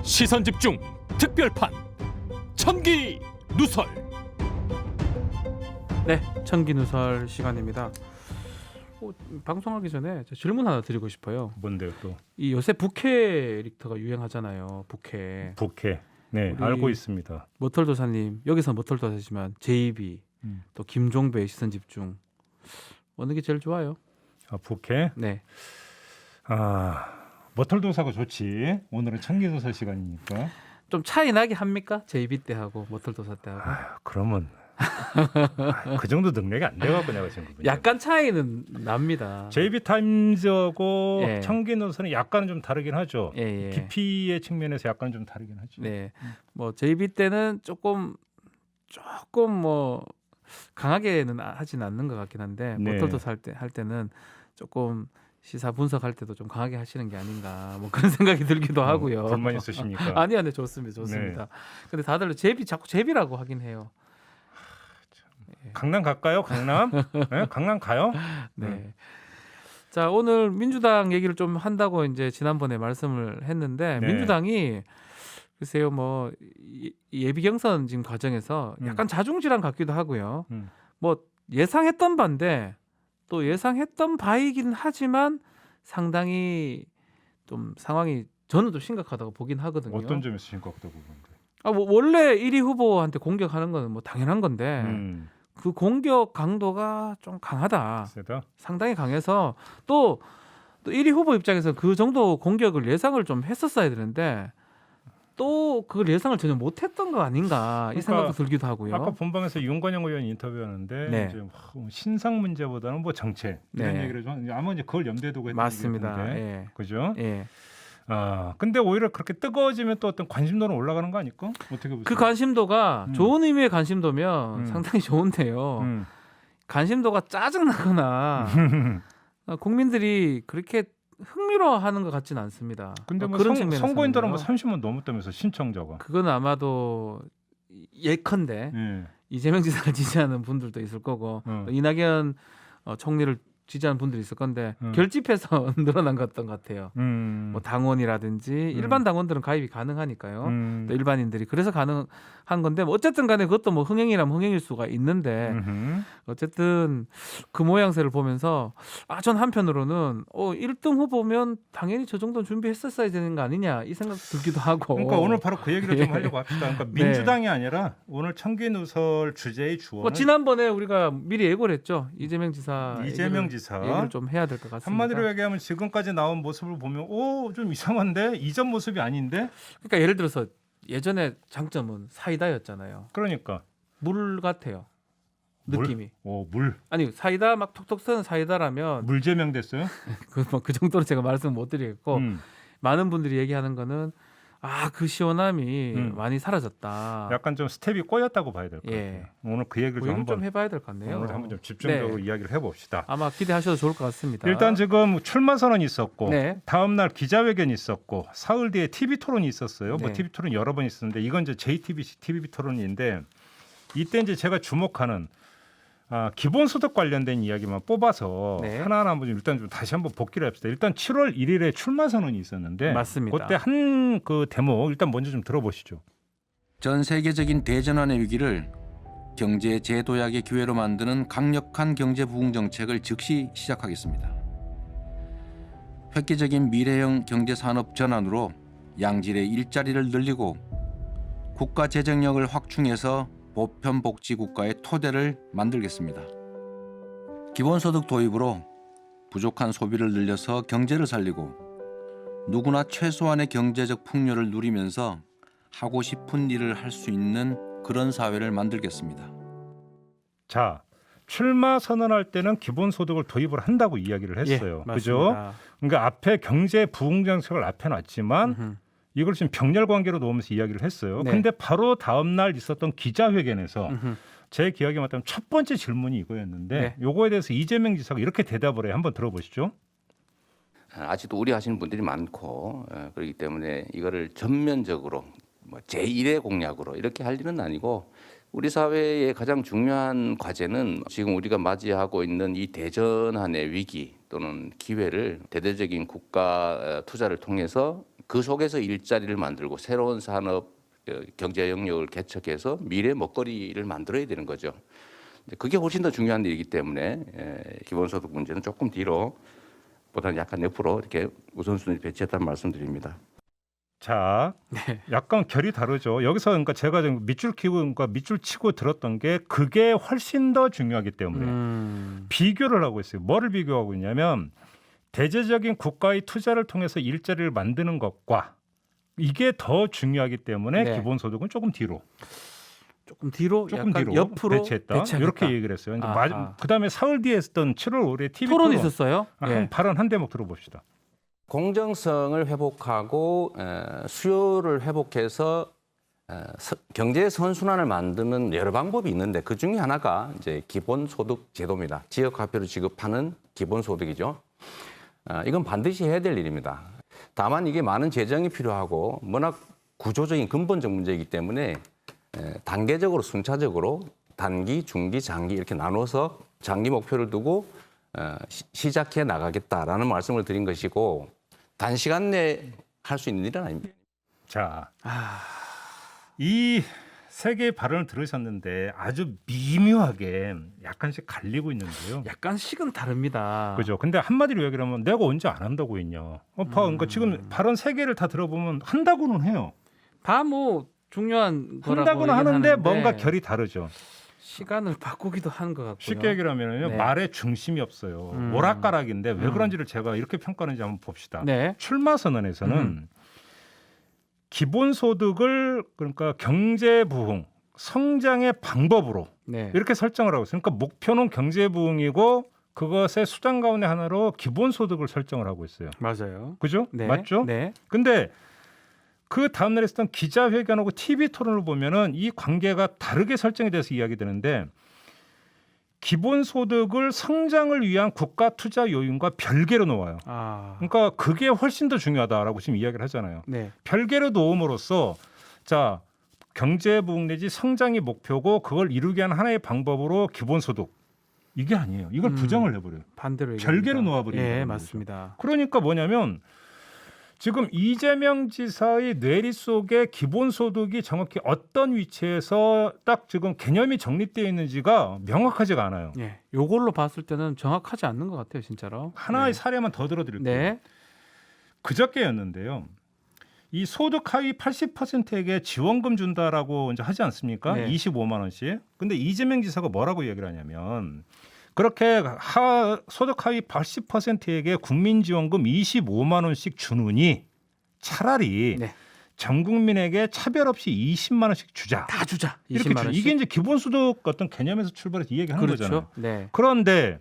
시선집중 특별판 천기 누설. 네, 천기 누설 시간입니다. 방송하기 전에 저 질문 하나 드리고 싶어요. 뭔데요 또? 이 요새 부캐 캐릭터가 유행하잖아요. 부캐. 부캐. 네, 우리 알고 있습니다. 머털도사님, 여기서 머털도사지만 JB 또 김종배의 시선집중 어느 게 제일 좋아요? 아, 부캐? 네. 아, 머털도사가 좋지. 오늘은 천기누설 시간이니까. 좀 차이 나게 합니까? JB 때하고 머털도사 때하고? 아, 그러면 그 정도 능력이 안 돼갖고 내가 지금 약간 차이는 납니다. JB 타임즈하고 예. 천기누설은 약간은 좀 다르긴 하죠. 예, 예. 깊이의 측면에서 약간 좀 다르긴 하죠. 네. 뭐 JB 때는 조금 뭐 강하게는 하진 않는 것 같긴 한데 네. 머털도사 할 때는 조금 시사 분석할 때도 좀 강하게 하시는 게 아닌가 뭐 그런 생각이 들기도 하고요. 불만 있으십니까? 아니요, 네, 좋습니다. 네. 근데 다들 자꾸 제비라고 하긴 해요. 강남 갈까요? 강남? 네? 강남 가요? 네. 자, 오늘 민주당 얘기를 좀 한다고 이제 지난번에 말씀을 했는데 네. 민주당이 글쎄요, 뭐 예비 경선 지금 과정에서 약간 자중질환 같기도 하고요. 뭐 예상했던 바인데 또 예상했던 바이긴 하지만 상당히 좀 상황이 저는 좀 심각하다고 보긴 하거든요. 어떤 점에서 심각하다고 보는데? 뭐 원래 1위 후보한테 공격하는 거는 뭐 당연한 건데 그 공격 강도가 좀 강하다. 세다? 상당히 강해서 또 1위 후보 입장에서 그 정도 공격을 예상을 좀 했었어야 되는데 또 그걸 예상을 전혀 못했던 거 아닌가 이 생각도 들기도 하고요. 아까 본방에서 윤건영 의원 인터뷰하는데 네. 이제 신상 문제보다는 뭐 정책 이런 네. 얘기를 좀 아마 이제 그걸 염두에 두고 했던 맞습니다. 얘기였는데, 예. 그죠? 예. 아 근데 오히려 그렇게 뜨거워지면 또 어떤 관심도는 올라가는 거 아닐까? 어떻게 보세요? 그 관심도가 좋은 의미의 관심도면 상당히 좋은데요. 관심도가 짜증나거나 국민들이 그렇게 흥미로워하는 것 같지는 않습니다. 근데 뭐 그런 선거인들은 뭐 측면에서는요. 30만 넘었다면서 신청자가. 그건 아마도 예컨대 예. 이재명 지사를 지지하는 분들도 있을 거고 또 이낙연 총리를 지지하는 분들이 있을 건데 결집해서 늘어난 것 같아요. 뭐 당원이라든지 일반 당원들은 가입이 가능하니까요. 또 일반인들이 그래서 가능한 건데 뭐 어쨌든 간에 그것도 뭐 흥행이라면 흥행일 수가 있는데 어쨌든 그 모양새를 보면서 전 한편으로는 1등 후보면 당연히 저 정도는 준비했었어야 되는 거 아니냐 이 생각 들기도 하고. 그러니까 오늘 바로 그 얘기를 좀 하려고 합시다. 그러니까 네. 민주당이 아니라 오늘 천기누설 주제의 주어는 뭐 지난번에 우리가 미리 예고를 했죠. 이재명 지사 얘기를 좀 해야 될 것 같습니다. 한마디로 얘기하면 지금까지 나온 모습을 보면 좀 이상한데 이전 모습이 아닌데. 그러니까 예를 들어서 예전에 장점은 사이다였잖아요. 그러니까 물 같아요. 느낌이. 물. 아니 사이다 막 톡톡 쓰는 사이다라면 물 제명됐어요? 그 정도로 제가 말씀 못 드리겠고 많은 분들이 얘기하는 거는 그 시원함이 많이 사라졌다. 약간 좀 스텝이 꼬였다고 봐야 될 것 예. 같아요. 오늘 그 얘기를 그 얘기를 한번 좀 해봐야 될 것 같네요. 오늘 한번 좀 집중적으로 네. 이야기를 해봅시다. 아마 기대하셔도 좋을 것 같습니다. 일단 지금 출마 선언이 있었고 네. 다음 날 기자회견이 있었고 사흘 뒤에 TV 토론이 있었어요. 뭐 네. TV 토론 여러 번 있었는데 이건 이제 JTBC TV 토론인데 이때 이제 제가 주목하는 기본소득 관련된 이야기만 뽑아서 네. 하나하나 한번 일단 좀 다시 한번 복기를 합시다. 일단 7월 1일에 출마 선언이 있었는데 맞습니다. 그때 한 그 대목 일단 먼저 좀 들어보시죠. 전 세계적인 대전환의 위기를 경제 재도약의 기회로 만드는 강력한 경제 부흥 정책을 즉시 시작하겠습니다. 획기적인 미래형 경제 산업 전환으로 양질의 일자리를 늘리고 국가 재정력을 확충해서 보편 복지 국가의 토대를 만들겠습니다. 기본소득 도입으로 부족한 소비를 늘려서 경제를 살리고 누구나 최소한의 경제적 풍요를 누리면서 하고 싶은 일을 할 수 있는 그런 사회를 만들겠습니다. 자, 출마 선언할 때는 기본소득을 도입을 한다고 이야기를 했어요. 예, 그죠? 맞습니다. 그러니까 앞에 경제 부흥 정책을 앞에 놨지만 이걸 지금 병렬 관계로 놓으면서 이야기를 했어요. 네. 근데 바로 다음 날 있었던 기자회견에서 제 기억에 맞다면 첫 번째 질문이 이거였는데 네. 요거에 대해서 이재명 지사가 이렇게 대답을 해요. 한번 들어보시죠. 아직도 우려하시는 분들이 많고 그렇기 때문에 이거를 전면적으로 뭐 제1의 공약으로 이렇게 할 일은 아니고 우리 사회의 가장 중요한 과제는 지금 우리가 맞이하고 있는 이 대전환의 위기 또는 기회를 대대적인 국가 투자를 통해서 그 속에서 일자리를 만들고 새로운 산업 경제 영역을 개척해서 미래 먹거리를 만들어야 되는 거죠. 그게 훨씬 더 중요한 일이기 때문에 기본소득 문제는 조금 뒤로 보다는 약간 옆으로 이렇게 우선순위 배치했다는 말씀드립니다. 자, 약간 결이 다르죠. 여기서 그러니까 제가 지금 밑줄 키고 그러니까 밑줄 치고 들었던 게 그게 훨씬 더 중요하기 때문에 비교를 하고 있어요. 뭐를 비교하고 있냐면 대대적인 국가의 투자를 통해서 일자리를 만드는 것과 이게 더 중요하기 때문에 네. 기본소득은 조금 뒤로 약간 옆으로 배치했다. 배치하겠다. 이렇게 얘기를 했어요. 아하. 그다음에 사흘 뒤에 했던 7월 5일에 TV 토론 있었어요? 한 발언 한 대목 들어봅시다. 공정성을 회복하고 수요를 회복해서 경제 선순환을 만드는 여러 방법이 있는데 그 중에 하나가 이제 기본소득 제도입니다. 지역화폐로 지급하는 기본소득이죠. 이건 반드시 해야 될 일입니다. 다만 이게 많은 재정이 필요하고 워낙 구조적인 근본적 문제이기 때문에 단계적으로 순차적으로 단기, 중기, 장기 이렇게 나눠서 장기 목표를 두고 시작해 나가겠다라는 말씀을 드린 것이고 단시간 내에 할 수 있는 일은 아닙니다. 자, 이 세 개의 발언을 들으셨는데 아주 미묘하게 약간씩 갈리고 있는데요. 약간씩은 다릅니다. 그죠? 근데 한마디로 얘기를 하면 내가 언제 안 한다고 했냐. 그러니까 지금 발언 세 개를 다 들어보면 한다고는 해요. 다 뭐 중요한 거라고 한다고는 하는데 뭔가 결이 다르죠. 시간을 바꾸기도 한 것 같고요. 쉽게 얘기를 하면요. 네. 말에 중심이 없어요. 오락가락인데 왜 그런지를 제가 이렇게 평가하는지 한번 봅시다. 네. 출마 선언에서는 기본소득을 그러니까 경제 부흥, 성장의 방법으로 네. 이렇게 설정을 하고 있어요. 그러니까 목표는 경제 부흥이고 그것의 수단 가운데 하나로 기본소득을 설정을 하고 있어요. 맞아요. 그죠? 네. 맞죠? 네. 근데 그 다음 날 했던 기자회견하고 TV 토론을 보면은 이 관계가 다르게 설정이 돼서 이야기되는데 기본소득을 성장을 위한 국가 투자 요인과 별개로 놓아요. 그러니까 그게 훨씬 더 중요하다라고 지금 이야기를 하잖아요. 네. 별개로 놓음으로써 자 경제 부흥 내지 성장이 목표고 그걸 이루기 위한 하나의 방법으로 기본소득 이게 아니에요. 이걸 부정을 해버려요. 반대로 별개로 얘기합니다. 놓아버리는 예, 거죠. 맞습니다. 그러니까 뭐냐면 지금 이재명 지사의 뇌리 속에 기본소득이 정확히 어떤 위치에서 딱 지금 개념이 정립되어 있는지가 명확하지가 않아요. 예, 요걸로 봤을 때는 정확하지 않는 것 같아요, 진짜로. 하나의 사례만 더 들어드릴게요. 네. 그저께였는데요. 이 소득 하위 80%에게 지원금 준다라고 이제 하지 않습니까? 네. 25만 원씩. 근데 이재명 지사가 뭐라고 얘기를 하냐면 그렇게 소득 하위 80%에게 국민지원금 25만 원씩 주느니 차라리 네. 전 국민에게 차별 없이 20만 원씩 주자. 다 주자. 이렇게 20만 원씩. 이게 이제 기본소득 어떤 개념에서 출발해서 이 얘기하는 그렇죠. 거잖아요. 네. 그런데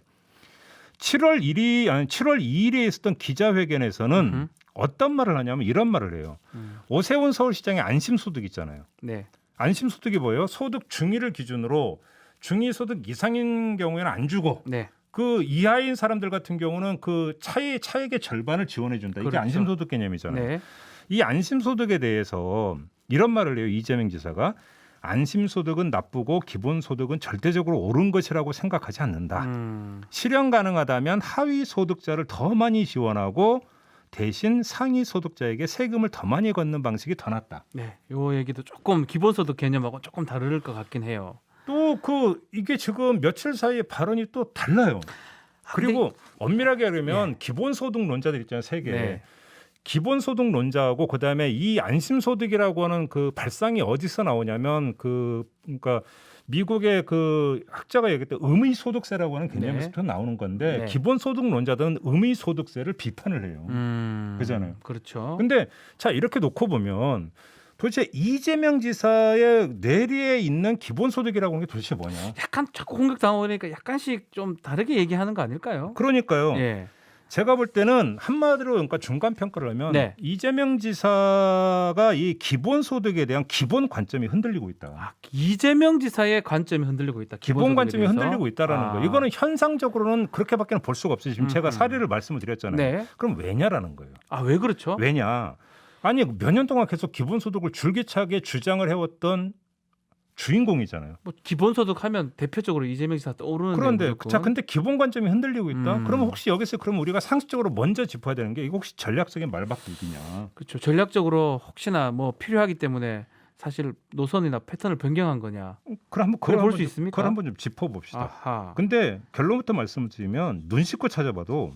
7월 2일에 있었던 기자회견에서는 어떤 말을 하냐면 이런 말을 해요. 오세훈 서울시장의 안심소득 있잖아요. 네. 안심소득이 뭐예요? 소득 중위를 기준으로 중위소득 이상인 경우에는 안 주고 네. 그 이하인 사람들 같은 경우는 그 차액의 절반을 지원해 준다. 이게 그렇죠. 안심소득 개념이잖아요. 네. 이 안심소득에 대해서 이런 말을 해요. 이재명 지사가 안심소득은 나쁘고 기본소득은 절대적으로 옳은 것이라고 생각하지 않는다. 실현 가능하다면 하위 소득자를 더 많이 지원하고 대신 상위 소득자에게 세금을 더 많이 걷는 방식이 더 낫다. 네. 요 얘기도 조금 기본소득 개념하고 조금 다를 것 같긴 해요. 또 이게 지금 며칠 사이에 발언이 또 달라요. 그리고 엄밀하게 하려면 기본소득론자들 있잖아요, 세 개. 네. 기본소득론자하고 그다음에 이 안심소득이라고 하는 그 발상이 어디서 나오냐면 그러니까 미국의 그 학자가 얘기했던 의무소득세라고 하는 개념에서 나오는 건데 네. 기본소득론자들은 의무소득세를 비판을 해요. 그잖아요. 그렇죠. 근데 자 이렇게 놓고 보면 도대체 이재명 지사의 뇌리에 있는 기본소득이라고 하는 게 도대체 뭐냐? 약간 자꾸 공격 당하니까 약간씩 좀 다르게 얘기하는 거 아닐까요? 그러니까요. 예. 제가 볼 때는 한마디로 그러니까 중간 평가를 하면 네. 이재명 지사가 이 기본소득에 대한 기본 관점이 흔들리고 있다. 이재명 지사의 관점이 흔들리고 있다. 기본 관점이 대해서? 흔들리고 있다라는 거예요. 이거는 현상적으로는 그렇게밖에 볼 수가 없어요. 지금 제가 사례를 말씀을 드렸잖아요. 네. 그럼 왜냐라는 거예요. 왜 그렇죠? 왜냐? 아니 몇 년 동안 계속 기본소득을 줄기차게 주장을 해왔던 주인공이잖아요. 뭐 기본소득 하면 대표적으로 이재명 지사 떠오르는. 그런데 자 근데 기본 관점이 흔들리고 있다. 그러면 혹시 여기서 그럼 우리가 상식적으로 먼저 짚어야 되는 게 이거 혹시 전략적인 말바꾸기냐? 그렇죠. 전략적으로 혹시나 뭐 필요하기 때문에 사실 노선이나 패턴을 변경한 거냐? 그럼 그걸 한번 볼 수 있습니까? 그걸 한번 좀 짚어봅시다. 아하. 근데 결론부터 말씀드리면 눈 씻고 찾아봐도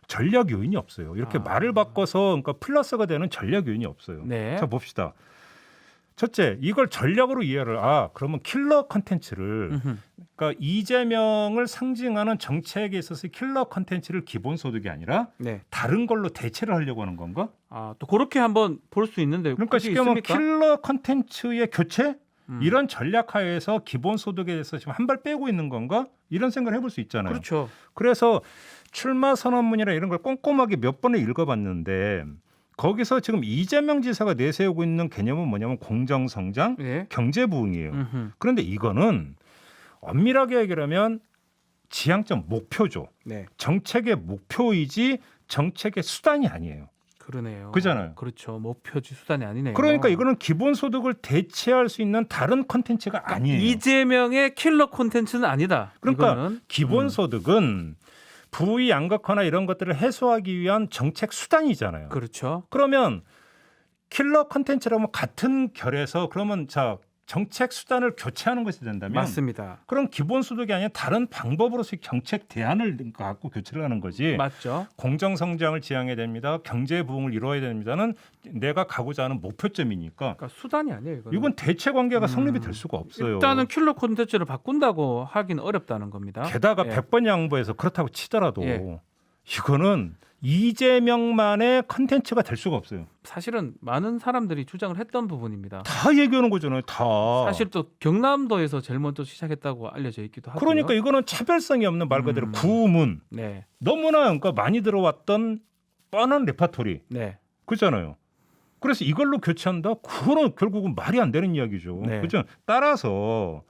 전략 요인이 없어요. 이렇게 말을 바꿔서 그러니까 플러스가 되는 전략 요인이 없어요. 네. 자 봅시다. 첫째, 이걸 전략으로 이해를 그러면 킬러 컨텐츠를 그러니까 이재명을 상징하는 정책에 있어서 킬러 컨텐츠를 기본소득이 아니라 네. 다른 걸로 대체를 하려고 하는 건가? 또 그렇게 한번 볼 수 있는데. 그러니까 그게 쉽게 말하면 있습니까? 킬러 컨텐츠의 교체? 이런 전략하에서 기본소득에 대해서 지금 한 발 빼고 있는 건가? 이런 생각을 해볼 수 있잖아요. 그렇죠. 그래서 출마 선언문이나 이런 걸 꼼꼼하게 몇 번을 읽어봤는데 거기서 지금 이재명 지사가 내세우고 있는 개념은 뭐냐면 공정성장, 네. 경제부흥이에요. 그런데 이거는 엄밀하게 얘기하면 지향점 목표죠. 네. 정책의 목표이지 정책의 수단이 아니에요. 그러네요. 그잖아요. 그렇죠. 목표지 수단이 아니네요. 그러니까 이거는 기본소득을 대체할 수 있는 다른 컨텐츠가 아니에요. 이재명의 킬러 콘텐츠는 아니다. 그러니까 이거는. 기본소득은 부의 양극화나 이런 것들을 해소하기 위한 정책 수단이잖아요. 그렇죠. 그러면 킬러 컨텐츠라면 같은 결에서 그러면 자 정책 수단을 교체하는 것이 된다면 맞습니다. 그럼 기본소득이 아니라 다른 방법으로서 정책 대안을 갖고 교체를 하는 거지. 맞죠. 공정성장을 지향해야 됩니다. 경제부흥을 이루어야 됩니다는 내가 가고자 하는 목표점이니까 그러니까 수단이 아니에요. 이건 대체 관계가 성립이 될 수가 없어요. 일단은 킬러 콘텐츠를 바꾼다고 하긴 어렵다는 겁니다. 게다가 예. 100번 양보해서 그렇다고 치더라도 예. 이거는 이재명만의 컨텐츠가 될 수가 없어요. 사실은 많은 사람들이 주장을 했던 부분입니다. 다 얘기하는 거잖아요. 다. 사실 또 경남도에서 제일 먼저 시작했다고 알려져 있기도 하고요. 그러니까 이거는 차별성이 없는 말 그대로 구문. 네, 너무나 그러니까 많이 들어왔던 뻔한 레파토리. 네, 그렇잖아요. 그래서 이걸로 교체한다? 그거는 결국은 말이 안 되는 이야기죠. 네. 그렇죠? 따라서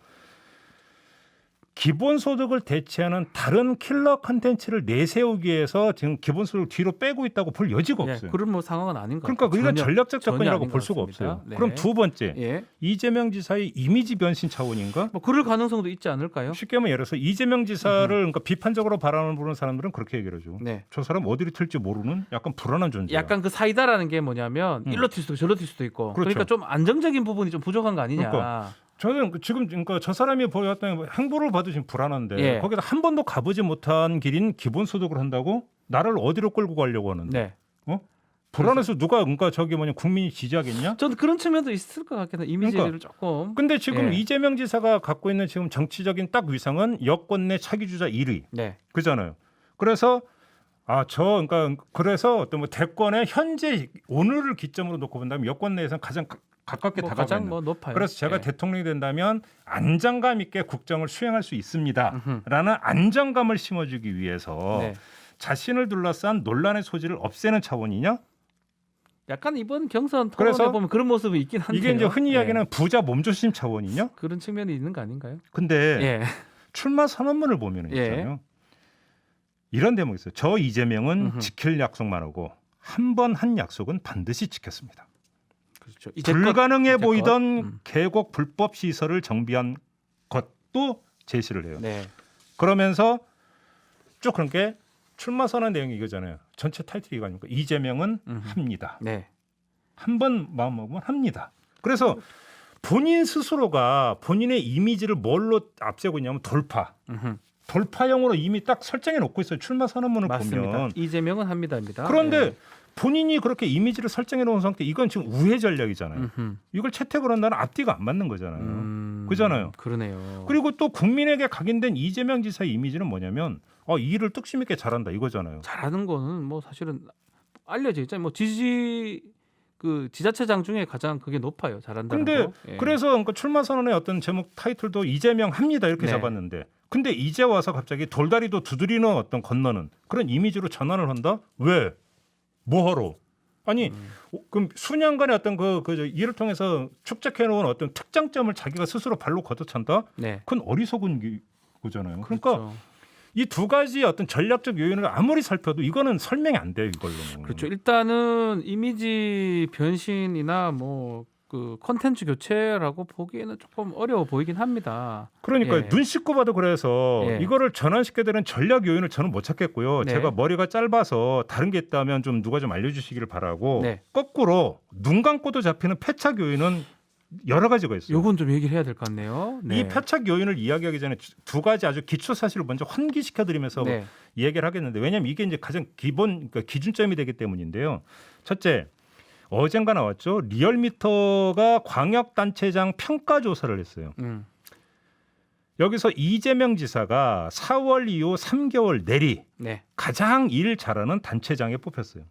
기본소득을 대체하는 다른 킬러 컨텐츠를 내세우기 위해서 지금 기본소득을 뒤로 빼고 있다고 볼 여지가 예, 없어요. 그런 뭐 상황은 아닌 것 그러니까 같아요. 이건 전혀- 전략적 전혀 접근이라고 아닌 볼 것 수가 같습니다. 없어요. 네. 그럼 두 번째, 예, 이재명 지사의 이미지 변신 차원인가? 뭐 그럴 가능성도 있지 않을까요? 쉽게 하면 예를 들어서 이재명 지사를 그러니까 비판적으로 바라보는 사람들은 그렇게 얘기를 하죠. 네. 저 사람 어디로 튈지 모르는 약간 불안한 존재야. 약간 그 사이다라는 게 뭐냐면 일로 튈 수도 있고 저로 튈 수도 있고 그렇죠. 그러니까 좀 안정적인 부분이 좀 부족한 거 아니냐. 그러니까. 저는 지금 그러니까 저 사람이 보였던 행보를 봐도 지금 불안한데 예. 거기다 한 번도 가보지 못한 길인 기본소득을 한다고 나를 어디로 끌고 가려고 하는데 네. 불안해서 누가 그러니까 저기 뭐냐 국민이 지지하겠냐? 저는 그런 측면도 있을 것 같긴 해요. 이미지를 그러니까. 조금. 근데 지금 예. 이재명 지사가 갖고 있는 지금 정치적인 딱 위상은 여권 내 차기 주자 1위 네. 그잖아요. 그래서 그러니까 그래서 어떤 뭐 대권의 현재 오늘을 기점으로 놓고 본다면 여권 내에서는 가장 가깝게 뭐 다가가 가장 있는. 뭐 높아요. 그래서 제가 예. 대통령이 된다면 안정감 있게 국정을 수행할 수 있습니다라는 안정감을 심어주기 위해서 네. 자신을 둘러싼 논란의 소지를 없애는 차원이냐? 약간 이번 경선 그래서 토론에 보면 그런 모습이 있긴 한데요. 이게 이제 흔히 예. 이야기하는 부자 몸조심 차원이냐? 그런 측면이 있는 거 아닌가요? 근데 예. 출마 선언문을 보면 예. 있잖아요. 이런 대목이 있어요. 저 이재명은 지킬 약속만 하고 한 번 한 약속은 반드시 지켰습니다. 그렇죠. 불가능해 이제껏. 보이던 계곡 불법 시설을 정비한 것도 제시를 해요. 네. 그러면서 쭉 그런 게 출마 선언 내용이 이거잖아요. 전체 타이틀이 이거 아닙니까? 이재명은 합니다. 네. 한 번 마음 먹으면 합니다. 그래서 본인 스스로가 본인의 이미지를 뭘로 앞세우고 있냐면 돌파형으로 이미 딱 설정해 놓고 있어요. 출마 선언문을 맞습니다. 보면. 이재명은 합니다입니다. 그런데 예. 본인이 그렇게 이미지를 설정해 놓은 상태 이건 지금 우회 전략이잖아요. 이걸 채택을 한다는 앞뒤가 안 맞는 거잖아요. 그잖아요. 그러네요. 그리고 또 국민에게 각인된 이재명 지사의 이미지는 뭐냐면 이 일을 뚝심 있게 잘한다 이거잖아요. 잘하는 거는 뭐 사실은 알려져 있잖아요. 뭐 지자체장 중에 가장 그게 높아요. 잘한다는 근데 거. 예. 그래서 그러니까 출마 선언의 어떤 제목 타이틀도 이재명 합니다 이렇게 네. 잡았는데 근데 이제 와서 갑자기 돌다리도 두드리는 어떤 건너는 그런 이미지로 전환을 한다? 왜? 뭐하러? 아니 그럼 수년간의 어떤 그 일을 통해서 축적해 놓은 어떤 특장점을 자기가 스스로 발로 걷어찬다? 네. 그건 어리석은 거잖아요. 그러니까 그렇죠. 이 두 가지 어떤 전략적 요인을 아무리 살펴도 이거는 설명이 안 돼요 이걸로는. 그렇죠. 일단은 이미지 변신이나 뭐 그 콘텐츠 교체라고 보기에는 조금 어려워 보이긴 합니다. 그러니까 예. 눈 씻고 봐도 그래서 예. 이거를 전환시켜야 되는 전략 요인을 저는 못 찾겠고요. 네. 제가 머리가 짧아서 다른 게 있다면 좀 누가 좀 알려주시기를 바라고 네. 거꾸로 눈 감고도 잡히는 패착 요인은 여러 가지가 있어요. 요건 좀 얘기를 해야 될 것 같네요. 네. 이 패착 요인을 이야기하기 전에 두 가지 아주 기초 사실을 먼저 환기시켜드리면서 네. 이야기를 하겠는데 왜냐하면 이게 이제 가장 기본 그러니까 기준점이 되기 때문인데요. 첫째, 어젠가 나왔죠. 리얼미터가 광역단체장 평가 조사를 했어요. 여기서 이재명 지사가 4월 이후 3개월 내리 네. 가장 일 잘하는 단체장에 뽑혔어요.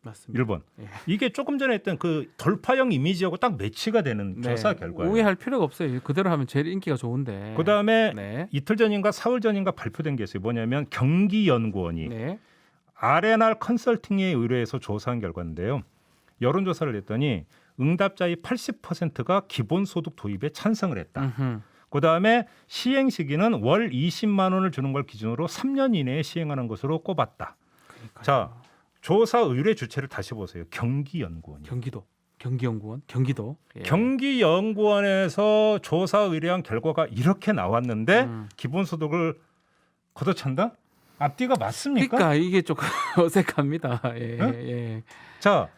맞습니다. 1번. 예. 이게 조금 전에 했던 그 돌파형 이미지하고 딱 매치가 되는 네. 조사 결과예요. 오해할 필요가 없어요. 그대로 하면 제일 인기가 좋은데. 그다음에 네. 이틀 전인가 사흘 전인가 발표된 게 있어요. 뭐냐면 경기연구원이 네. R&R 컨설팅에 의뢰해서 조사한 결과인데요. 여론조사를 했더니 응답자의 80%가 기본소득 도입에 찬성을 했다. 음흠. 그다음에 시행 시기는 월 20만 원을 주는 걸 기준으로 3년 이내에 시행하는 것으로 꼽았다. 그러니까요. 자, 조사 의뢰 주체를 다시 보세요. 경기연구원이. 경기도, 경기연구원, 경기도. 예. 경기연구원에서 조사 의뢰한 결과가 이렇게 나왔는데 기본소득을 걷어찬다? 앞뒤가 맞습니까? 그러니까 이게 조금 어색합니다. 예. 네? 예. 자,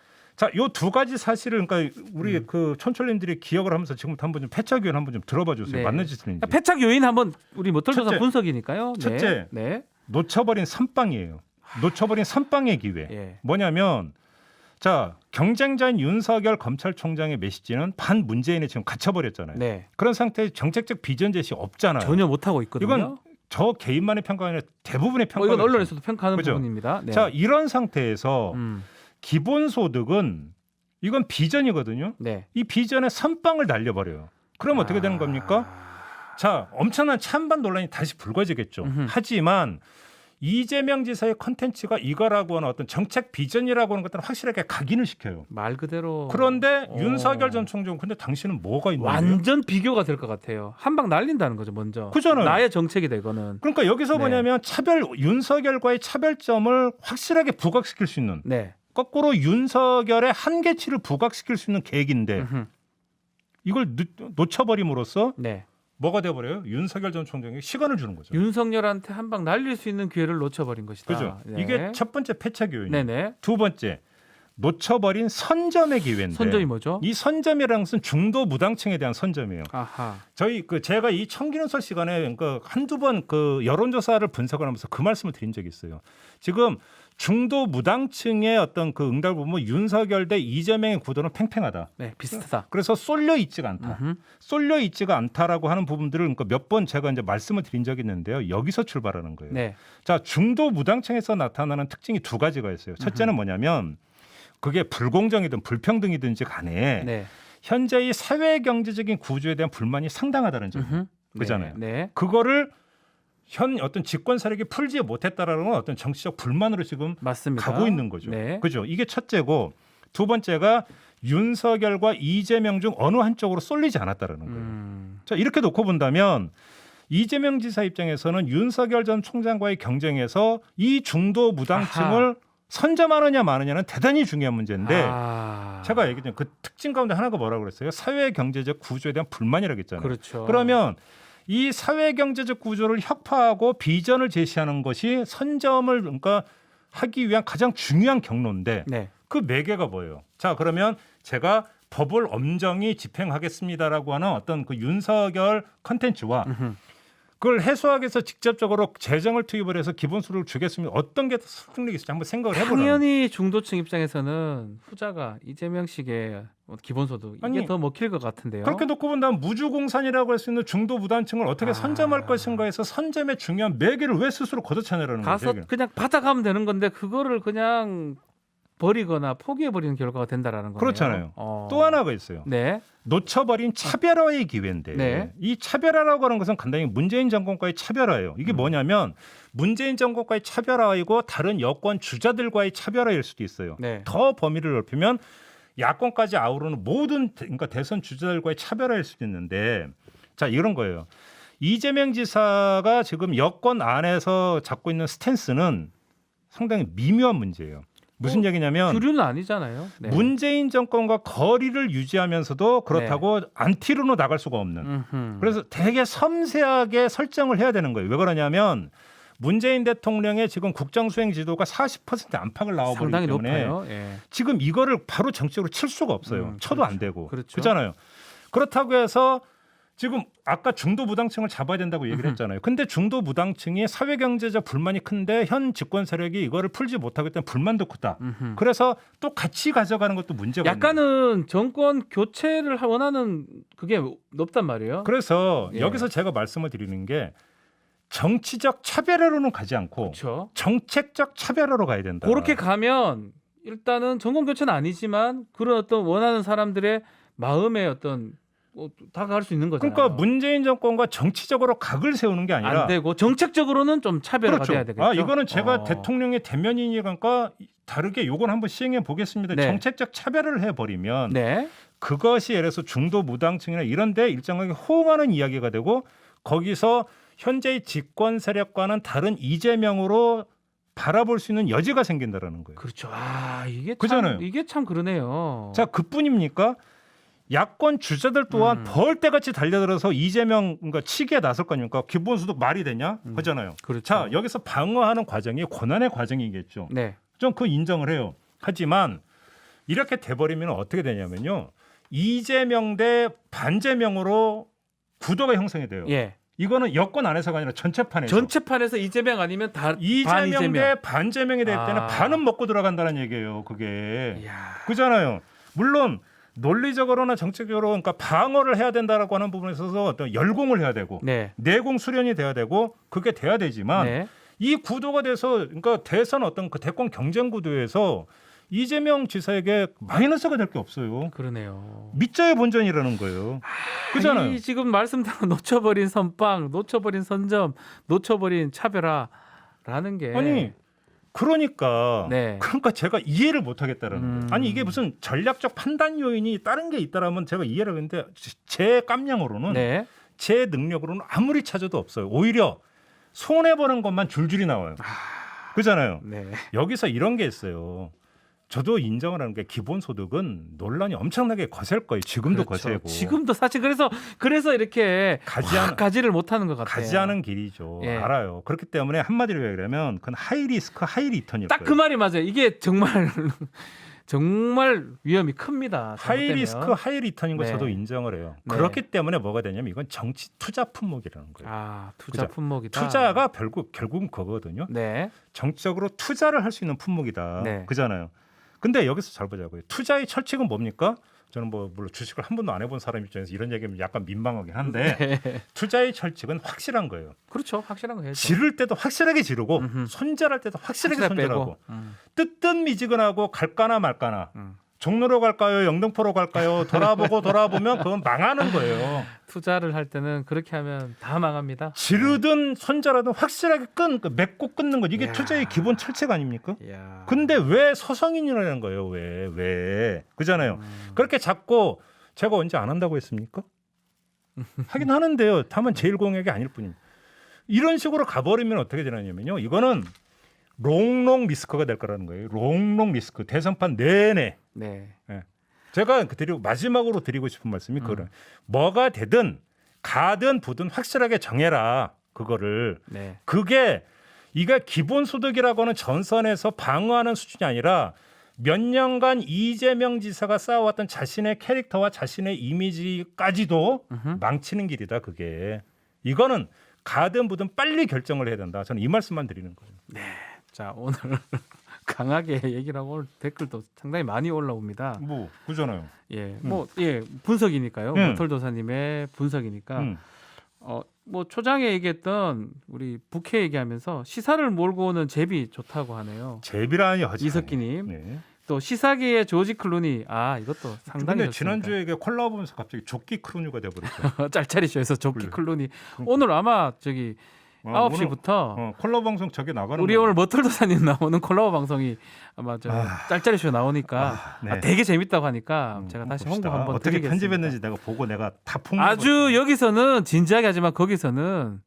요 두 가지 사실을 그러니까 우리 그 촌철님들이 기억을 하면서 지금부터 한번 좀 패착 요인 한번 좀 들어봐 주세요. 네. 맞는지 틀린지. 패착 요인 한번 우리 모털조사 첫째. 분석이니까요. 네. 첫째. 네. 놓쳐버린 선빵이에요. 놓쳐버린 선빵의 기회. 예. 뭐냐면 자, 경쟁자인 윤석열 검찰총장의 메시지는 반문재인에 지금 갇혀버렸잖아요. 네. 그런 상태에 정책적 비전 제시 없잖아요. 전혀 못 하고 있거든요. 이건 저 개인만의 평가가 아니라 대부분의 평가. 이건 언론에서도 평가하는 그죠? 부분입니다. 네. 자, 이런 상태에서 음. 기본소득은 이건 비전이거든요. 네. 이 비전에 선빵을 날려버려요. 그럼 어떻게 되는 겁니까? 자, 엄청난 찬반 논란이 다시 불거지겠죠. 음흠. 하지만 이재명 지사의 컨텐츠가 이거라고 하는 어떤 정책 비전이라고 하는 것들은 확실하게 각인을 시켜요. 말 그대로. 그런데 윤석열 전 총장 근데 당신은 뭐가 있는 거예요? 완전 비교가 될 것 같아요. 한 방 날린다는 거죠, 먼저. 그잖아요. 나의 정책이 되거는. 그러니까 여기서 네. 뭐냐면 윤석열과의 차별점을 확실하게 부각시킬 수 있는 네. 거꾸로 윤석열의 한계치를 부각시킬 수 있는 계획인데 음흠. 이걸 놓쳐버림으로써 네. 뭐가 돼버려요? 윤석열 전 총장에게 시간을 주는 거죠. 윤석열한테 한 방 날릴 수 있는 기회를 놓쳐버린 것이다. 그죠? 네. 이게 첫 번째 패착 요인이에요. 네네. 두 번째 놓쳐버린 선점의 기회인데 선점이 뭐죠? 이 선점이라는 것은 중도 무당층에 대한 선점이에요. 아하. 저희 제가 이 청기눈설 시간에 그러니까 한두 번 그 여론조사를 분석을 하면서 그 말씀을 드린 적이 있어요. 지금 중도 무당층의 어떤 그 응답을 보면 윤석열 대 이재명의 구도는 팽팽하다. 네, 비슷하다. 그래서 쏠려 있지가 않다. 음흠. 쏠려 있지가 않다라고 하는 부분들을 그러니까 몇 번 제가 이제 말씀을 드린 적이 있는데요. 여기서 출발하는 거예요. 네. 자, 중도 무당층에서 나타나는 특징이 두 가지가 있어요. 첫째는 뭐냐면 그게 불공정이든 불평등이든지 간에 네. 현재의 사회 경제적인 구조에 대한 불만이 상당하다는 점. 음흠. 그잖아요. 네. 그거를 현 어떤 집권 세력이 풀지 못했다라는 어떤 정치적 불만으로 지금 맞습니다. 가고 있는 거죠. 네. 그죠? 이게 첫째고 두 번째가 윤석열과 이재명 중 어느 한쪽으로 쏠리지 않았다라는 거예요. 자, 이렇게 놓고 본다면 이재명 지사 입장에서는 윤석열 전 총장과의 경쟁에서 이 중도 무당층을 아하. 선점하느냐 마느냐는 대단히 중요한 문제인데 아. 제가 얘기했잖아요. 그 특징 가운데 하나가 뭐라고 그랬어요? 사회 경제적 구조에 대한 불만이라고 했잖아요. 그렇죠. 그러면 이 사회 경제적 구조를 혁파하고 비전을 제시하는 것이 선점을 그러니까 하기 위한 가장 중요한 경로인데 네. 그 매개가 뭐예요? 자, 그러면 제가 법을 엄정히 집행하겠습니다라고 하는 어떤 그 윤석열 컨텐츠와 그걸 해소하기 위해서 직접적으로 재정을 투입을 해서 기본소득을 주겠습니다. 어떤 게 더 설득력이 있을지 한번 생각을 해보라. 당연히 중도층 입장에서는 후자가 이재명식의 기본소득 이게 아니, 더 먹힐 것 같은데요. 그렇게 놓고 본다면 무주공산이라고 할 수 있는 중도 무단층을 어떻게 선점할 것인가 해서 선점의 중요한 매개를 왜 스스로 걷어차냐라는 가서 거죠. 그냥 받아가면 되는 건데 그거를 그냥 버리거나 포기해버리는 결과가 된다라는 거네요. 그렇잖아요. 또 하나가 있어요. 네. 놓쳐버린 차별화의 기회인데 네. 이 차별화라고 하는 것은 간단히 문재인 정권과의 차별화예요. 이게 뭐냐면 문재인 정권과의 차별화이고 다른 여권 주자들과의 차별화일 수도 있어요. 네. 더 범위를 넓히면 야권까지 아우르는 모든 그러니까 대선 주자들과의 차별화일 수도 있는데 자, 이런 거예요. 이재명 지사가 지금 여권 안에서 잡고 있는 스탠스는 상당히 미묘한 문제예요. 무슨 얘기냐면 주류는 아니잖아요. 네. 문재인 정권과 거리를 유지하면서도 그렇다고 안티로는 나갈 수가 없는. 음흠. 그래서 되게 섬세하게 설정을 해야 되는 거예요. 왜 그러냐면 문재인 대통령의 지금 국정 수행 지도가 40% 안팎을 나와버리기 상당히 때문에 높아요. 예. 지금 이거를 바로 정책으로 칠 수가 없어요. 쳐도 안 되고. 그렇죠. 그렇잖아요. 그렇다고 해서 지금 아까 중도 무당층을 잡아야 된다고 얘기를 했잖아요. 근데 중도 무당층이 사회 경제적 불만이 큰데 현 집권 세력이 이거를 풀지 못하기 때문에 불만도 크다. 그래서 또 같이 가져가는 것도 문제가 있는 거예요. 약간은 정권 교체를 원하는 그게 높단 말이에요. 그래서 예. 여기서 제가 말씀을 드리는 게 정치적 차별화로는 가지 않고 그렇죠. 정책적 차별화로 가야 된다. 그렇게 가면 일단은 정권 교체는 아니지만 그런 어떤 원하는 사람들의 마음의 어떤 다가갈 수 있는 거잖아요. 그러니까 문재인 정권과 정치적으로 각을 세우는 게 아니라 안 되고 정책적으로는 좀 차별화가 그렇죠. 돼야 되겠죠. 아 이거는 제가 대통령의 대면이니까 다르게 요건 한번 시행해 보겠습니다. 네. 정책적 차별을 해버리면 네. 그것이 예를 들어서 중도 무당층이나 이런데 일정하게 호응하는 이야기가 되고 거기서 현재의 집권 세력과는 다른 이재명으로 바라볼 수 있는 여지가 생긴다라는 거예요. 그렇죠. 아 이게 그잖아요. 참 이게 참 그러네요. 자 그뿐입니까? 야권 주자들 또한 벌떼같이 달려들어서 이재명 그러니까 치기에 나설 거니까 기본소득 말이 되냐? 하잖아요. 그렇죠. 자 여기서 방어하는 과정이 고난의 과정이겠죠. 네. 좀 그 인정을 해요. 하지만 이렇게 돼버리면 어떻게 되냐면요. 이재명 대 반재명으로 구도가 형성이 돼요. 예. 이거는 여권 안에서가 아니라 전체판에서. 전체판에서 이재명 아니면 다 이재명 반이재명. 대 반재명이 될 때는 아. 반은 먹고 들어간다는 얘기예요. 그게. 이야. 그잖아요. 물론 논리적으로나 정책적으로 그러니까 방어를 해야 된다라고 하는 부분에 있어서 어떤 열공을 해야 되고 네. 내공 수련이 돼야 되고 그게 돼야 되지만 네. 이 구도가 돼서 그러니까 대선 어떤 그 대권 경쟁 구도에서 이재명 지사에게 마이너스가 될 게 없어요. 그러네요. 밑자의 본전이라는 거예요. 그잖아요. 이 지금 말씀대로 놓쳐버린 선빵, 놓쳐버린 선점, 놓쳐버린 차별화라는 게 아니 그러니까 네. 그러니까 제가 이해를 못 하겠다라는 거예요. 아니 이게 무슨 전략적 판단 요인이 다른 게 있다라면 제가 이해를 하는데 제 깜냥으로는 네. 제 능력으로는 아무리 찾아도 없어요. 오히려 손해 보는 것만 줄줄이 나와요. 그잖아요. 네. 여기서 이런 게 있어요. 저도 인정을 하는 게 기본소득은 논란이 엄청나게 거셀 거예요. 지금도 그렇죠. 거세고. 지금도 사실 그래서 이렇게 가지를 못하는 것 같아요. 가지 않은 길이죠. 예. 알아요. 그렇기 때문에 한마디로 얘기하면 그건 하이 리스크 하이 리턴일 딱 거예요. 그 말이 맞아요. 이게 정말 위험이 큽니다. 하이 잘못되면. 리스크 하이 리턴인 거 네. 저도 인정을 해요. 네. 그렇기 때문에 뭐가 되냐면 이건 정치 투자 품목이라는 거예요. 아 투자 그죠? 품목이다. 투자가 결국은 그거거든요. 네. 정치적으로 투자를 할 수 있는 품목이다. 네. 그잖아요. 근데 여기서 잘 보자고요. 투자의 철칙은 뭡니까? 저는 뭐 물론 주식을 한 번도 안 해본 사람 입장에서 이런 얘기하면 약간 민망하긴 한데 네. 투자의 철칙은 확실한 거예요. 그렇죠. 확실한 거 해야죠. 지를 때도 확실하게 지르고 음흠. 손절할 때도 확실하게 확실하게 손절하고 빼고. 뜨뜻미지근하고 갈까나 말까나 음. 종로로 갈까요? 영등포로 갈까요? 돌아보면 그건 망하는 거예요. 투자를 할 때는 그렇게 하면 다 망합니다. 지르든 손절하든 확실하게 맺고 끊는 거 이게 이야. 투자의 기본 철칙 아닙니까? 이야. 근데 왜 서성인이라는 거예요? 왜? 그잖아요. 그렇게 자꾸 제가 언제 안 한다고 했습니까? 하긴 하는데요. 다만 제일 공약이 아닐 뿐입니다. 이런 식으로 가버리면 어떻게 되냐면요. 이거는 롱롱 리스크가 될 거라는 거예요. 롱롱 리스크. 대선판 내내. 네. 제가 마지막으로 드리고 싶은 말씀이 그거는 뭐가 되든 가든 부든 확실하게 정해라. 그거를. 네. 그게 이게 기본소득이라고 하는 전선에서 방어하는 수준이 아니라 몇 년간 이재명 지사가 쌓아왔던 자신의 캐릭터와 자신의 이미지까지도 망치는 길이다. 그게. 이거는 가든 부든 빨리 결정을 해야 된다. 저는 이 말씀만 드리는 거예요. 자 오늘 강하게 얘기를 하고 오늘 댓글도 상당히 많이 올라옵니다. 뭐 그잖아요. 예, 분석이니까요. 모털도사님의 분석이니까. 뭐 초장에 얘기했던 우리 북해 얘기하면서 시사를 몰고 오는 제비 좋다고 하네요. 제비라니 하지. 이석기님. 네. 또 시사계의 조지 클루니. 이것도 상당히 근데 좋습니다. 지난주에 이게 콜라보 보면서 갑자기 조끼 크루뉴가 돼버렸죠. 짤짤이 쇼에서 조기 그래. 클루니. 그러니까. 오늘 아마 저기 아, 9시부터 콜라보 방송 저게 나가는 우리 거예요. 오늘 머털도사님 나오는 콜라보 방송이 아마 저 짤짤이 쇼 나오니까 네. 되게 재밌다고 하니까 제가 다시 봅시다. 홍보 한번 어떻게 드리겠습니다. 편집했는지 내가 보고 내가 다 폭로. 아주 여기서는 진지하게 하지만 거기서는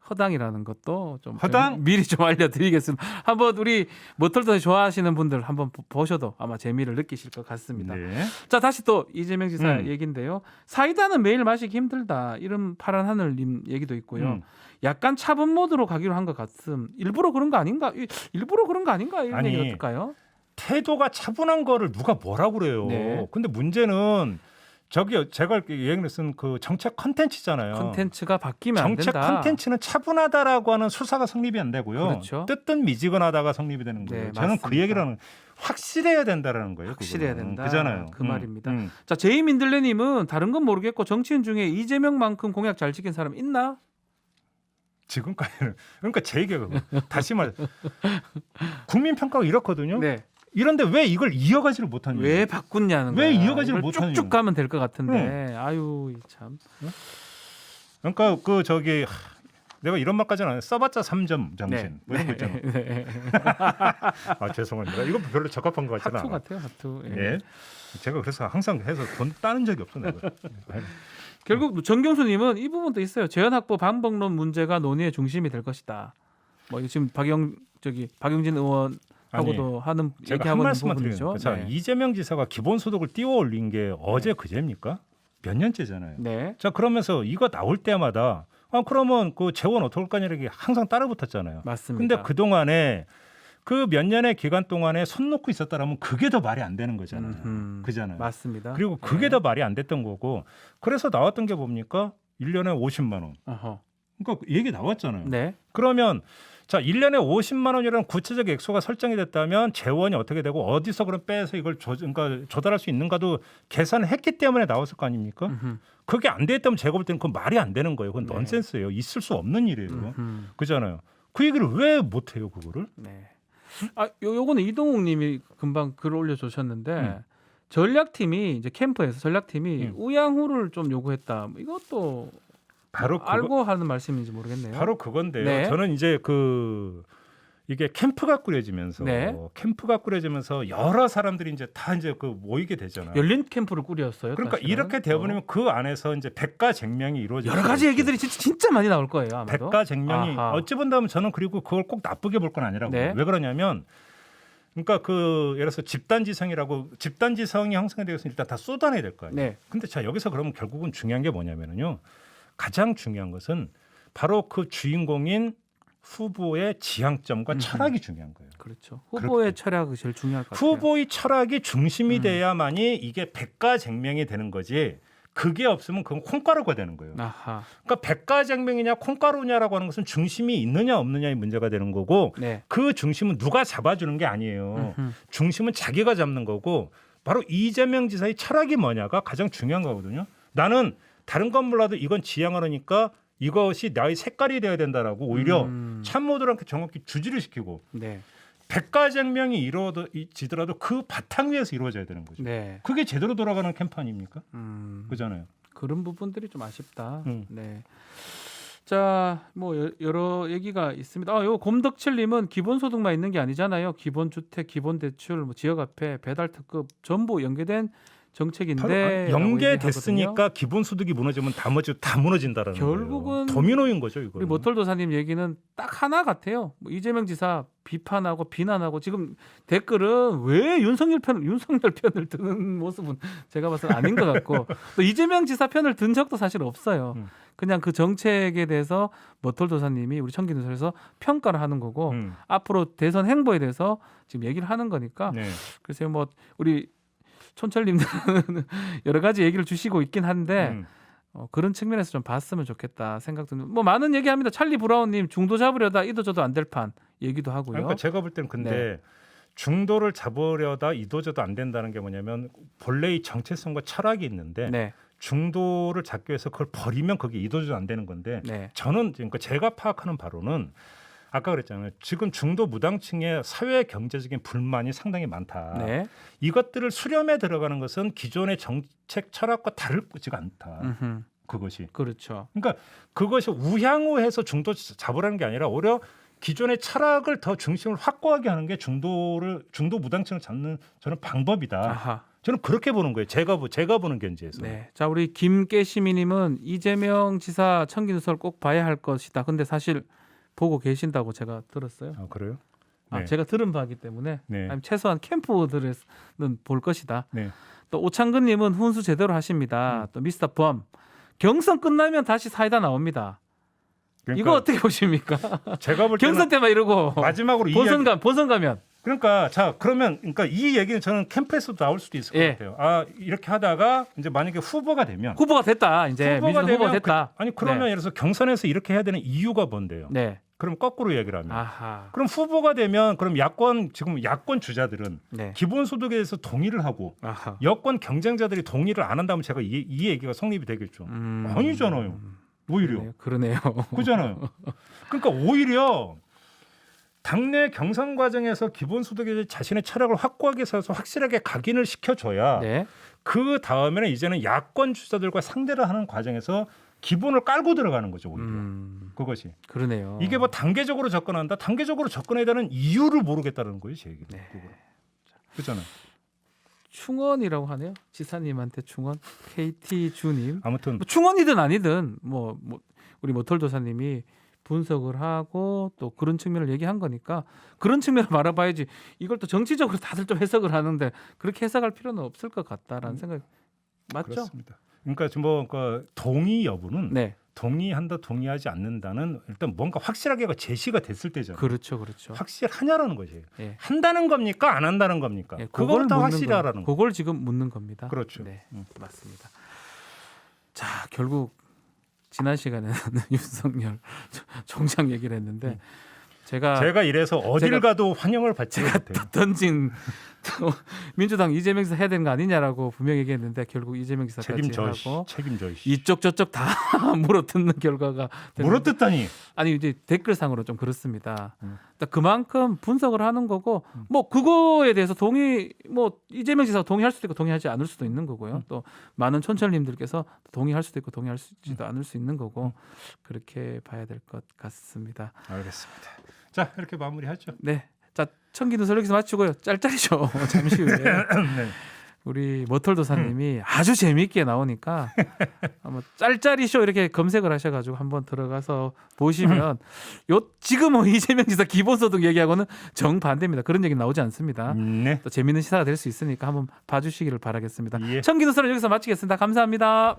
허당이라는 것도 좀 허당? 미리 좀 알려드리겠습니다. 한번 우리 모털도 좋아하시는 분들 한번 보셔도 아마 재미를 느끼실 것 같습니다. 네. 자, 다시 또 이재명 지사 음. 얘기인데요. 사이다는 매일 마시기 힘들다. 이런 파란 하늘님 얘기도 있고요. 약간 차분 모드로 가기로 한 것 같음. 일부러 그런 거 아닌가? 일부러 그런 거 아닌가? 이런 아니, 얘기 어떨까요? 태도가 차분한 거를 누가 뭐라고 그래요. 네. 근데 문제는 저기 제가 얘기를 쓴 그 정책 컨텐츠잖아요. 컨텐츠가 바뀌면 안 정책 된다. 컨텐츠는 차분하다라고 하는 수사가 성립이 안 되고요. 그렇죠. 뜨뜻 미지근하다가 성립이 되는 거예요. 네, 저는 맞습니다. 그 얘기를 확실해야 된다라는 거예요. 확실해야 그거는. 된다. 그잖아요. 그 말입니다. 자, 제이민들레님은 다른 건 모르겠고 정치인 중에 이재명만큼 공약 잘 지킨 사람 있나? 지금까지는 그러니까 제 얘기가 다시 말 국민 평가가 이렇거든요. 네. 이런데 왜 이걸 이어가지를 못하는 거예요? 왜 바꾼냐는 왜 거야. 이어가지를 이걸 못하는 쭉쭉 가면 될 것 같은데. 아유, 참. 그러니까 그 저기 내가 이런 말까지는 안 해. 써봤자 3점 정신 네. 뭐 이런 거 있잖아. 네. 아 죄송합니다. 이거 별로 적합한 것 같지는 하투 않아. 같아요, 하투. 예. 예. 제가 그래서 항상 해서 돈 따는 적이 없어 내가. 결국 정경수님은 이 부분도 있어요. 재헌학부 방법론 문제가 논의의 중심이 될 것이다. 뭐 이거 지금 박용진 의원하고도 하는 제가 한 얘기하고 있는 말씀만 부분이죠. 드리는 자, 이재명 지사가 기본소득을 띄워 올린 게 어제 그제입니까? 몇 년째잖아요. 네. 자 그러면서 이거 나올 때마다 그러면 그 재원 어떻게 할 거냐 이렇게 항상 따라붙었잖아요. 맞습니다. 근데 그 동안에 그 몇 년의 기간 동안에 손 놓고 있었다라면 그게 더 말이 안 되는 거잖아요. 그잖아요. 맞습니다. 그리고 그게 네. 더 말이 안 됐던 거고 그래서 나왔던 게 뭡니까? 1년에 50만 원. 어허. 그러니까 얘기 나왔잖아요. 네. 그러면 자 1년에 50만 원이라는 구체적 액수가 설정이 됐다면 재원이 어떻게 되고 어디서 그럼 빼서 이걸 그러니까 조달할 수 있는가도 계산을 했기 때문에 나왔을 거 아닙니까? 그게 안 됐다면 제가 볼 때는 그건 말이 안 되는 거예요. 그건 네. 넌센스예요. 있을 수 없는 일이에요. 그잖아요. 그 얘기를 왜 못해요 그거를? 네. 요거는 이동욱님이 금방 글 올려주셨는데 전략팀이 이제 캠프에서 전략팀이 우양후를 좀 요구했다. 뭐 이것도 바로 알고 하는 말씀인지 모르겠네요. 바로 그건데요. 네. 저는 이제 이게 캠프가 꾸려지면서 네. 여러 사람들이 이제 다 이제 모이게 되잖아요. 열린 캠프를 꾸렸어요. 그러니까 사실은. 이렇게 되어버리면 그 안에서 이제 백가쟁명이 이루어지죠. 여러 가지 얘기들이 진짜 많이 나올 거예요. 아마도. 백가쟁명이 아하. 어찌 본다면 저는 그리고 그걸 꼭 나쁘게 볼 건 아니라고. 네. 왜 그러냐면 그러니까 예를 들어서 집단지성이 형성이 되어서 일단 다 쏟아내야 될 거 아니에요. 네. 근데 자 여기서 그러면 결국은 중요한 게 뭐냐면요. 가장 중요한 것은 바로 그 주인공인 후보의 지향점과 철학이 중요한 거예요. 그렇죠. 후보의 철학이 제일 중요할 것 같아요. 후보의 철학이 중심이 돼야만이 이게 백가쟁명이 되는 거지. 그게 없으면 그건 콩가루가 되는 거예요. 아하. 그러니까 백가쟁명이냐 콩가루냐라고 하는 것은 중심이 있느냐 없느냐의 문제가 되는 거고 네. 그 중심은 누가 잡아주는 게 아니에요. 중심은 자기가 잡는 거고 바로 이재명 지사의 철학이 뭐냐가 가장 중요한 거거든요. 나는 다른 건 몰라도 이건 지향하려니까 이것이 나의 색깔이 돼야 된다라고 오히려 참모들한테 정확히 주지를 시키고 네. 백가쟁명이 이루어지더라도 그 바탕 위에서 이루어져야 되는 거죠. 네. 그게 제대로 돌아가는 캠프 아닙니까? 그잖아요. 그런 부분들이 좀 아쉽다. 음. 네. 자, 뭐 여러 얘기가 있습니다. 요 곰덕칠님은 기본소득만 있는 게 아니잖아요. 기본주택, 기본대출, 뭐 지역화폐, 배달특급 전부 연계된 정책인데 연계됐으니까 기본소득이 무너지면 다 무너진다라는 결국은 거예요. 도미노인 거죠 이거. 우리 모털도사님 얘기는 딱 하나 같아요. 뭐 이재명 지사 비판하고 비난하고 지금 댓글은 왜 윤석열 편을 드는 모습은 제가 봐서는 아닌 것 같고 또 이재명 지사 편을 든 적도 사실 없어요. 그냥 그 정책에 대해서 모털도사님이 우리 청기누설에서 평가를 하는 거고 앞으로 대선 행보에 대해서 지금 얘기를 하는 거니까 네. 글쎄요 뭐 우리 촌철님들은 여러 가지 얘기를 주시고 있긴 한데 그런 측면에서 좀 봤으면 좋겠다 생각도 뭐 많은 얘기합니다. 찰리 브라운님 중도 잡으려다 이도저도 안 될 판 얘기도 하고요. 그러니까 제가 볼 때는 근데 네. 중도를 잡으려다 이도저도 안 된다는 게 뭐냐면 본래의 정체성과 철학이 있는데 네. 중도를 잡기 위해서 그걸 버리면 그게 이도저도 안 되는 건데 네. 저는 그러니까 제가 파악하는 바로는 아까 그랬잖아요. 지금 중도 무당층의 사회 경제적인 불만이 상당히 많다. 네. 이것들을 수렴에 들어가는 것은 기존의 정책 철학과 다르지가 않다. 그것이. 그렇죠. 그러니까 그것이 우향우해서 중도 잡으라는 게 아니라 오히려 기존의 철학을 더 중심을 확고하게 하는 게 중도 무당층을 잡는 저는 방법이다. 아하. 저는 그렇게 보는 거예요. 제가 보는 견지에서. 네. 자, 우리 김깨시미님은 이재명 지사 청기 누설 꼭 봐야 할 것이다. 근데 사실 보고 계신다고 제가 들었어요. 아, 그래요? 아, 네. 제가 들은 바이기 때문에 네. 아니, 최소한 캠프들은 볼 것이다. 네. 또 오창근님은 훈수 제대로 하십니다. 또 미스터 범 경선 끝나면 다시 사이다 나옵니다. 그러니까 이거 어떻게 보십니까? 제가 볼 때는 경선 때만 이러고 마지막으로 이 본선 가면 그러니까 그러면 이 얘기는 저는 캠프에서도 나올 수도 있을 것 예. 같아요. 아, 이렇게 하다가 이제 만약에 후보가 되면 후보가 됐다. 이제 민주당 후보가 됐다. 그러면 네. 예를 들어서 경선에서 이렇게 해야 되는 이유가 뭔데요? 네. 그럼 거꾸로 얘기를 하면 아하. 그럼 후보가 되면 그럼 지금 야권 주자들은 네. 기본소득에 대해서 동의를 하고 아하. 여권 경쟁자들이 동의를 안 한다면 제가 이 얘기가 성립이 되겠죠. 아니잖아요. 오히려 그러네요. 그잖아요. 그러니까 오히려 당내 경선 과정에서 기본소득에 대해 자신의 철학을 확고하게 세워서 확실하게 각인을 시켜줘야 네. 그 다음에는 이제는 야권 주자들과 상대를 하는 과정에서 기본을 깔고 들어가는 거죠. 오히려 그것이 그러네요. 이게 뭐 단계적으로 접근한다. 단계적으로 접근해야 되는 이유를 모르겠다는 거예요. 제 얘기는. 네. 그렇잖아요. 충원이라고 하네요. 지사님한테 충원. KT 주님. 아무튼 뭐 충원이든 아니든 뭐 우리 모털 도사님이 분석을 하고 또 그런 측면을 얘기한 거니까 그런 측면을 바라봐야지. 이걸 또 정치적으로 다들 좀 해석을 하는데 그렇게 해석할 필요는 없을 것 같다라는 생각. 맞죠? 그렇습니다. 그러니까 지금 동의 여부는 네. 동의한다, 동의하지 않는다는 일단 뭔가 확실하게 제시가 됐을 때잖아요. 그렇죠, 그렇죠. 확실하냐라는 것이에요. 예. 한다는 겁니까, 안 한다는 겁니까? 예, 그거부터 묻는 확실히 거, 하라는 거. 그걸 지금 묻는 겁니다. 그렇죠. 네, 맞습니다. 자, 결국 지난 시간에는 윤석열 총장 얘기를 했는데 제가 이래서 어딜 가도 환영을 받지 못해요. 던진 또 민주당 이재명 지사 해야 되는 거 아니냐라고 분명히 얘기했는데 결국 이재명 지사까지 하고 책임져. 이쪽 저쪽 다 물어뜯는 결과가 됐는데 물어뜯다니. 아니 이제 댓글상으로 좀 그렇습니다. 그러니까 그만큼 분석을 하는 거고 뭐 그거에 대해서 이재명 지사가 동의할 수도 있고 동의하지 않을 수도 있는 거고요. 또 많은 촌철님들께서 동의할 수도 있고 동의하지도 않을 수 있는 거고 그렇게 봐야 될 것 같습니다. 알겠습니다. 자, 이렇게 마무리하죠. 네. 자, 청기 누설 여기서 마치고요. 짤짤이죠. 잠시 후에. 네. 우리 모털도사님이 아주 재미있게 나오니까 한번 짤짤이쇼 이렇게 검색을 하셔가지고 한번 들어가서 보시면 지금 이재명 지사 기본소득 얘기하고는 정반대입니다. 그런 얘기 나오지 않습니다. 네. 또 재미있는 시사가 될 수 있으니까 한번 봐주시기를 바라겠습니다. 예. 청기 누설은 여기서 마치겠습니다. 감사합니다.